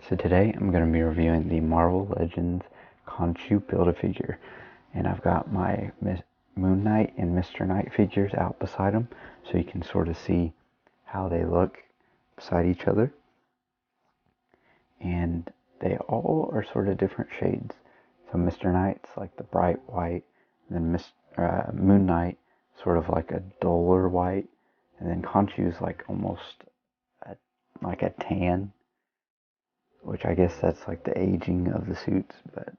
So today I'm going to be reviewing the Marvel Legends KHONSHU Build-A-Figure, and I've got my Moon Knight and Mr. Knight figures out beside them, so you can sort of see how they look beside each other. And they all are sort of different shades. So Mr. Knight's like the bright white, and then Moon Knight sort of like a duller white, and then KHONSHU's like almost like a tan, which I guess that's like the aging of the suits. But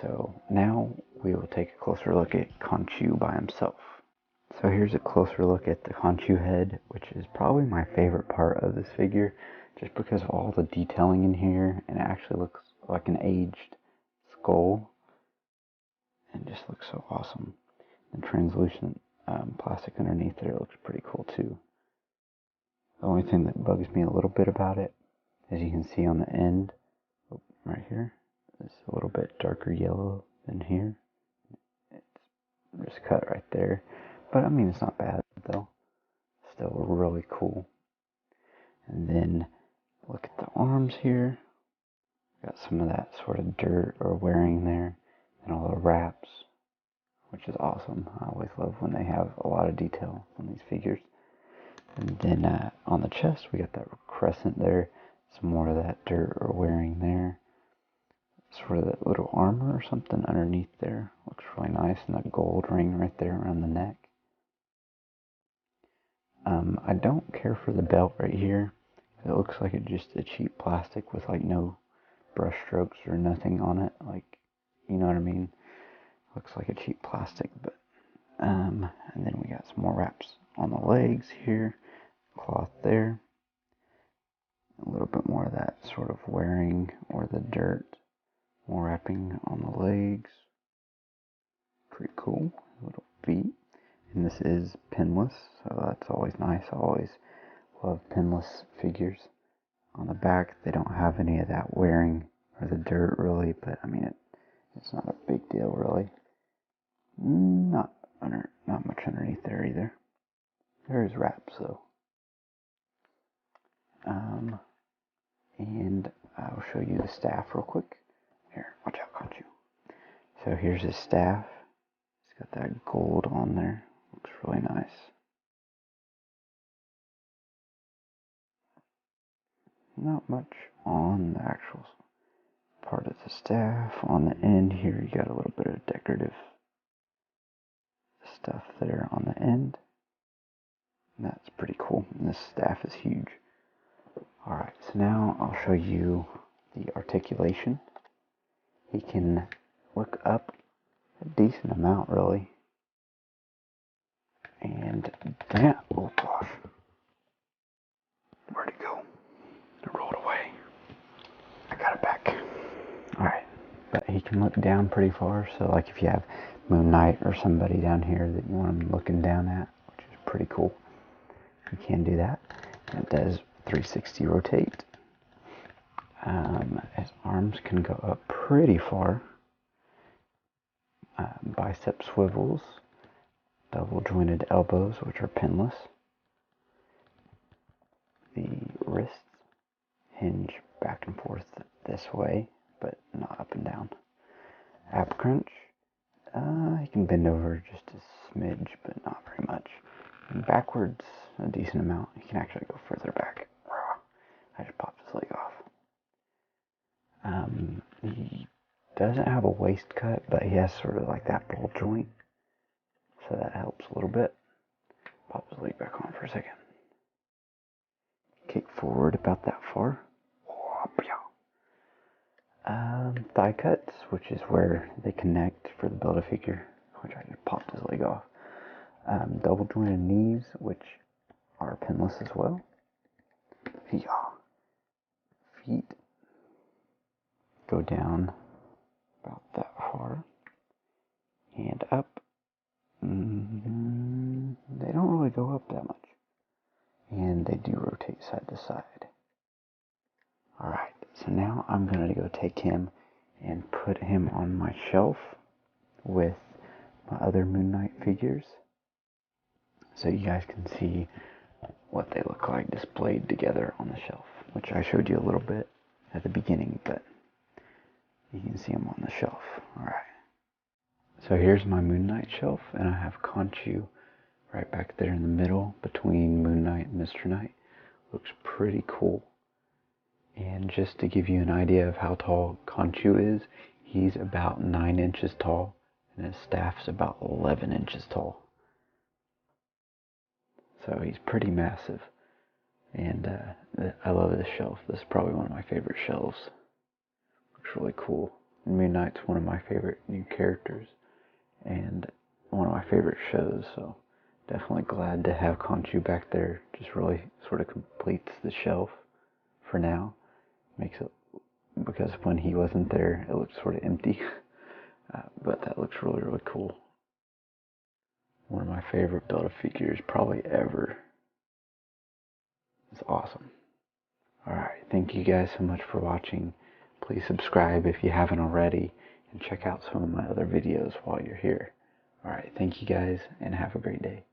so now we will take a closer look at KHONSHU by himself. So here's a closer look at the KHONSHU head, which is probably my favorite part of this figure, just because of all the detailing in here, and it actually looks like an aged skull, and just looks so awesome. The translucent plastic underneath there looks pretty cool too. The only thing that bugs me a little bit about it, as you can see on the end, right here, it's a little bit darker yellow than here. It's just cut right there. But I mean, it's not bad though. Still really cool. And then look at the arms here. Got some of that sort of dirt or wearing there, and all the wraps, which is awesome. I always love when they have a lot of detail on these figures. And then on the chest, we got that crescent there. Some more of that dirt or wearing there. Sort of that little armor or something underneath there. Looks really nice. And that gold ring right there around the neck. I don't care for the belt right here. It looks like it's just a cheap plastic with like no brush strokes or nothing on it. Like, you know what I mean? Looks like a cheap plastic. But and then we got some more wraps on the legs here. Cloth there. A little bit more of that sort of wearing or the dirt. More wrapping on the legs. Pretty cool. Little feet. And this is pinless, so that's always nice. I always love pinless figures. On the back, they don't have any of that wearing or the dirt really, but I mean, it's not a big deal really. Not much underneath there either. There's wraps though. And I'll show you the staff real quick. Here, watch out, KHONSHU. So here's his staff. It's got that gold on there. Looks really nice. Not much on the actual part of the staff. On the end here, you got a little bit of decorative stuff there on the end. And that's pretty cool. And this staff is huge. Alright, so now I'll show you the articulation. He can look up a decent amount, really. And damn, oh gosh. Where'd it go? It rolled away. I got it back. Alright, but he can look down pretty far, so like if you have Moon Knight or somebody down here that you want him looking down at, which is pretty cool, you can do that. And it does 360 rotate. His arms can go up pretty far. Bicep swivels, double jointed elbows, which are pinless. The wrists hinge back and forth this way, but not up and down. Ab crunch, he can bend over just a smidge, but not very much. And backwards, a decent amount. He can actually go further back. I just popped his leg off. He doesn't have a waist cut, but he has sort of like that ball joint, so that helps a little bit. Pop his leg back on for a second. Kick forward about that far. Thigh cuts, which is where they connect for the Build-A-Figure, which I just popped his leg off. Double jointed knees, which are pinless as well. Feet go down about that far and up. They don't really go up that much, and they do rotate side to side. Alright, so now I'm going to go take him and put him on my shelf with my other Moon Knight figures, so you guys can see what they look like displayed together on the shelf, which I showed you a little bit at the beginning, but you can see them on the shelf. Alright. So here's my Moon Knight shelf, and I have KHONSHU right back there in the middle between Moon Knight and Mr. Knight. Looks pretty cool. And just to give you an idea of how tall KHONSHU is, he's about 9 inches tall, and his staff's about 11 inches tall. So he's pretty massive. And I love this shelf. This is probably one of my favorite shelves. Looks really cool. And Moon Knight's one of my favorite new characters, and one of my favorite shows, so definitely glad to have KHONSHU back there. Just really sort of completes the shelf for now. Makes it, because when he wasn't there, it looked sort of empty. But that looks really, really cool. One of my favorite Build-A-Figures probably ever. It's awesome. Alright, thank you guys so much for watching. Please subscribe if you haven't already, and check out some of my other videos while you're here. Alright, thank you guys, and have a great day.